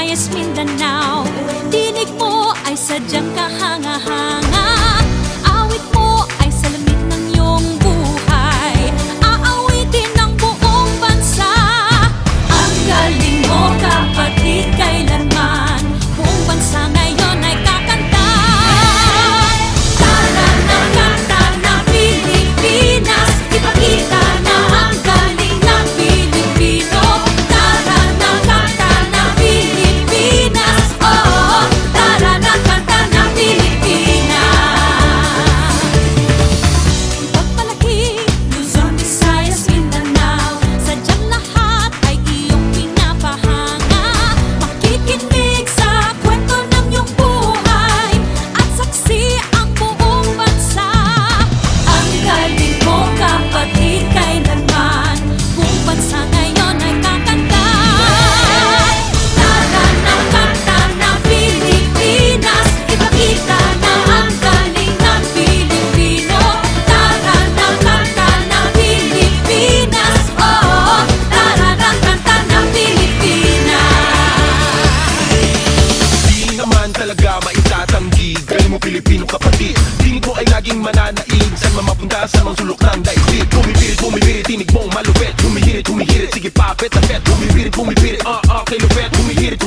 Visayas, Mindanao. Tinig mo ay sadyang kahanga-hanga. Awit mo ay salamin ng iyong buhay. Aawitin ng buong bansa. Ang galing mo, kapatid, kailanman buong bansa ngayon ay kakanta. Tara na, kanta na Pilipinas, ipakita na ang galing ng Pilipino. Tara na, kanta na Pilipinas, oh, tara na, kanta na Pilipinas. Pagpalaki, Luzon, Visayas, Mindanao, sadyang lahat ay iyong pinapahanga. Makikinig sa kwento ng iyong buhay at saksi ang buong bansa. Ang galing mo, kapatid, kailanman buong bansa ngayon ay kakanta. Tara na, kanta na Pilipinas, ipakita na ang galing ng Pilipino. Tara na, kanta na Pilipinas, oh, tara na, kanta na Pilipinas. Di naman talaga maitatanggi, galing mo Pilipino kapatid. Tinig mo ay laging mananaig, saan man mapunta sa mga sulok ng daigdig. Bumibirit, tinig mong malupit. Humihirit, sige papet na pet. Bumibirit, kay lupet. Humihirit,